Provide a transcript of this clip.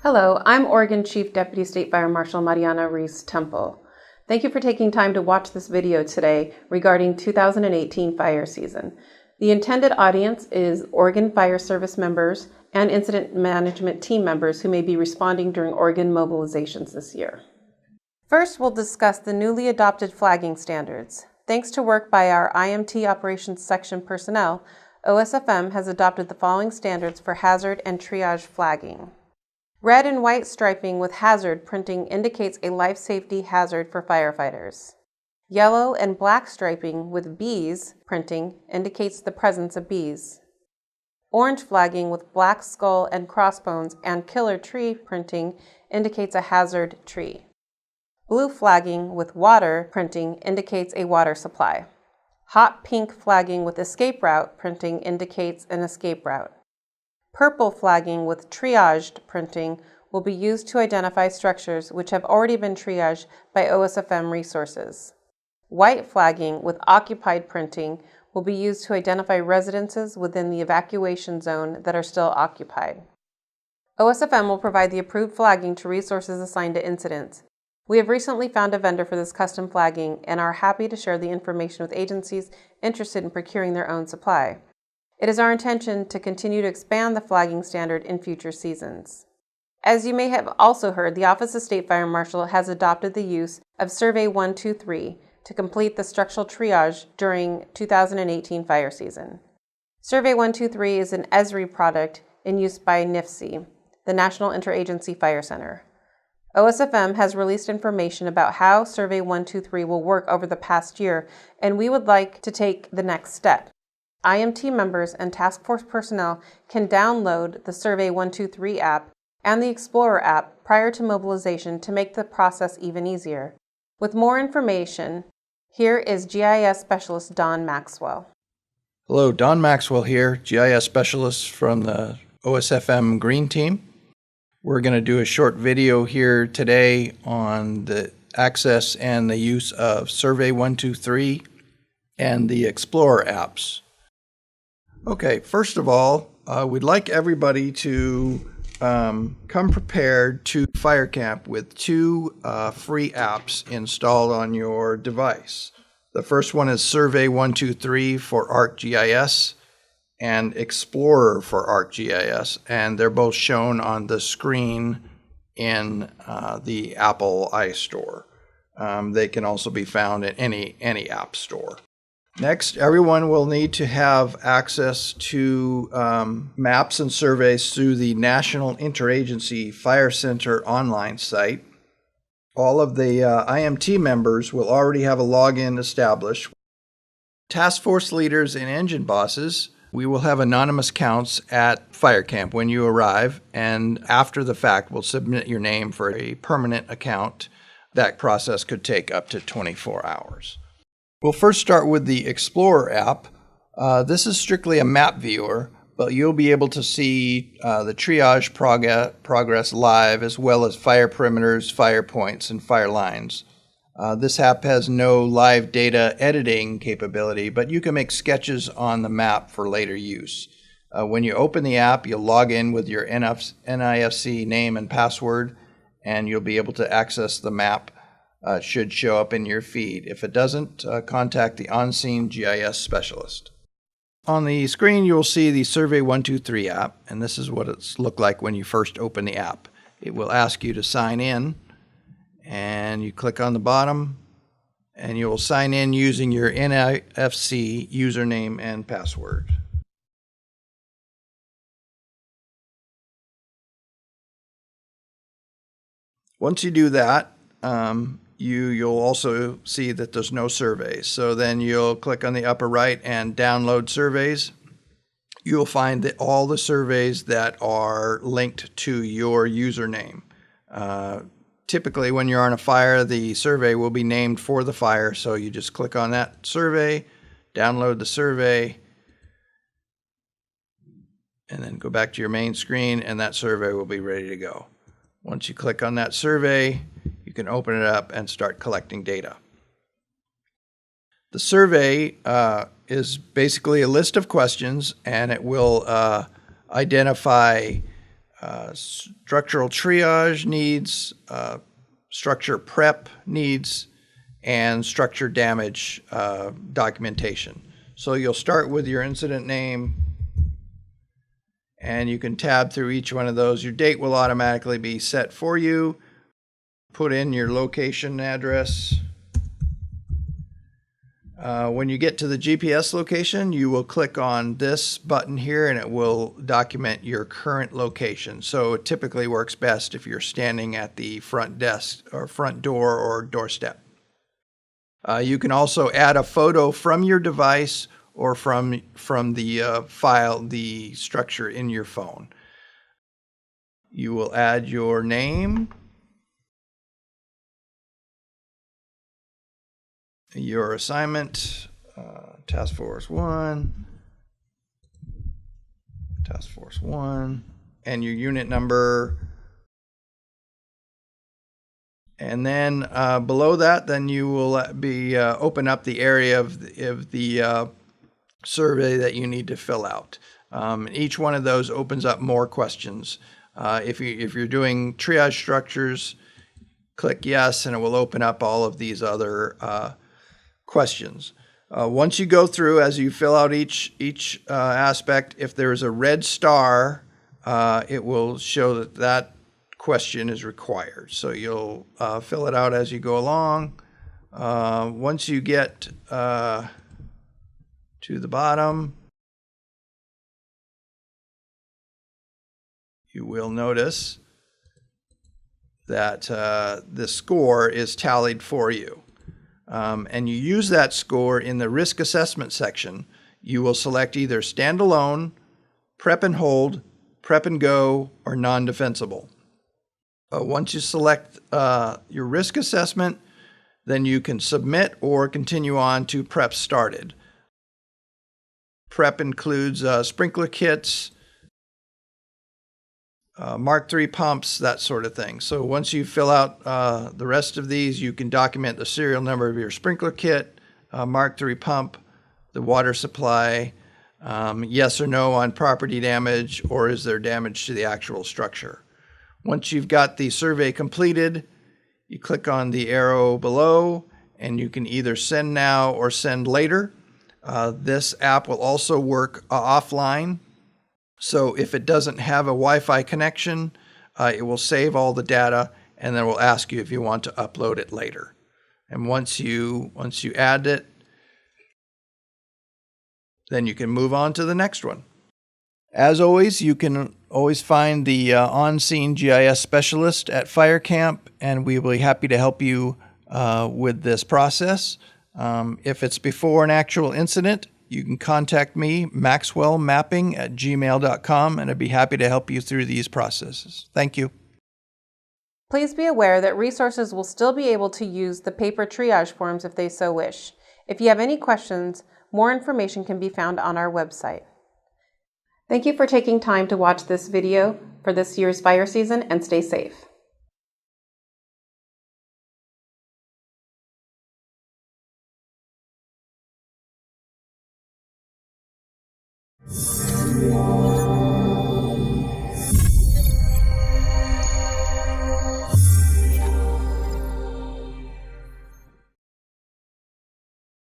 Hello, I'm Oregon Chief Deputy State Fire Marshal Mariana Ruiz-Temple. Thank you for taking time to watch this video today regarding 2018 fire season. The intended audience is Oregon Fire Service members and incident management team members who may be responding during Oregon mobilizations this year. First, we'll discuss the newly adopted flagging standards. Thanks to work by our IMT Operations Section personnel, OSFM has adopted the following standards for hazard and triage flagging. Red and white striping with hazard printing indicates a life safety hazard for firefighters. Yellow and black striping with bees printing indicates the presence of bees. Orange flagging with black skull and crossbones and killer tree printing indicates a hazard tree. Blue flagging with water printing indicates a water supply. Hot pink flagging with escape route printing indicates an escape route. Purple flagging with triaged printing will be used to identify structures which have already been triaged by OSFM resources. White flagging with occupied printing will be used to identify residences within the evacuation zone that are still occupied. OSFM will provide the approved flagging to resources assigned to incidents. We have recently found a vendor for this custom flagging and are happy to share the information with agencies interested in procuring their own supply. It is our intention to continue to expand the flagging standard in future seasons. As you may have also heard, the Office of State Fire Marshal has adopted the use of Survey 123 to complete the structural triage during 2018 fire season. Survey 123 is an ESRI product in use by NIFC, the National Interagency Fire Center. OSFM has released information about how Survey 123 will work over the past year, and we would like to take the next step. IMT members and task force personnel can download the Survey 123 app and the Explorer app prior to mobilization to make the process even easier. With more information, here is GIS Specialist Don Maxwell. Hello, Don Maxwell here, GIS Specialist from the OSFM Green Team. We're going to do a short video here today on the access and the use of Survey 123 and the Explorer apps. Okay, first of all, we'd like everybody to come prepared to fire camp with two free apps installed on your device. The first one is Survey 123 for ArcGIS and Explorer for ArcGIS, and they're both shown on the screen in the Apple iStore. They can also be found in any app store. Next, everyone will need to have access to maps and surveys through the National Interagency Fire Center online site. All of the IMT members will already have a login established. Task force leaders and engine bosses, we will have anonymous counts at fire camp when you arrive, and after the fact, we'll submit your name for a permanent account. That process could take up to 24 hours. We'll first start with the Explorer app. This is strictly a map viewer, but you'll be able to see the triage progress live, as well as fire perimeters, fire points, and fire lines. This app has no live data editing capability, but you can make sketches on the map for later use. When you open the app, you'll log in with your NIFC name and password, and you'll be able to access the map. Should show up in your feed. If it doesn't, contact the on-scene GIS specialist. On the screen, you'll see the Survey 123 app, and this is what it's looked like when you first open the app. It will ask you to sign in, and you click on the bottom, and you'll sign in using your NIFC username and password. Once you do that, you'll also see that there's no surveys. So then you'll click on the upper right and download surveys. You'll find that all the surveys that are linked to your username. Typically, when you're on a fire, the survey will be named for the fire. So you just click on that survey, download the survey, and then go back to your main screen, and that survey will be ready to go. Once you click on that survey, you can open it up and start collecting data. The survey is basically a list of questions, and it will identify structural triage needs, structure prep needs, and structure damage documentation. So you'll start with your incident name, and you can tab through each one of those. Your date will automatically be set for you. Put in your location address. When you get to the GPS location, you will click on this button here and it will document your current location. So it typically works best if you're standing at the front desk or front door or doorstep. You can also add a photo from your device or from the file, the structure in your phone. You will add your name, your assignment, Task Force 1, and your unit number. And then below that, then you will be open up the area of the survey that you need to fill out. Each one of those opens up more questions. If you're doing triage structures, click yes, and it will open up all of these other questions. Once you go through, as you fill out each aspect, if there is a red star, it will show that question is required. So you'll fill it out as you go along. Once you get to the bottom, you will notice that the score is tallied for you. And you use that score in the risk assessment section. You will select either standalone, prep and hold, prep and go, or non-defensible. Once you select your risk assessment, then you can submit or continue on to prep started. Prep includes sprinkler kits, Mark III pumps, that sort of thing. So once you fill out the rest of these, you can document the serial number of your sprinkler kit, Mark III pump, the water supply, yes or no on property damage, or is there damage to the actual structure. Once you've got the survey completed, you click on the arrow below, and you can either send now or send later. This app will also work offline. So if it doesn't have a Wi-Fi connection, it will save all the data, and then we'll ask you if you want to upload it later. And once you add it, then you can move on to the next one. As always, you can always find the on-scene GIS specialist at Fire Camp, and we will be happy to help you with this process. If it's before an actual incident, you can contact me, maxwellmapping@gmail.com, and I'd be happy to help you through these processes. Thank you. Please be aware that resources will still be able to use the paper triage forms if they so wish. If you have any questions, more information can be found on our website. Thank you for taking time to watch this video for this year's fire season, and stay safe.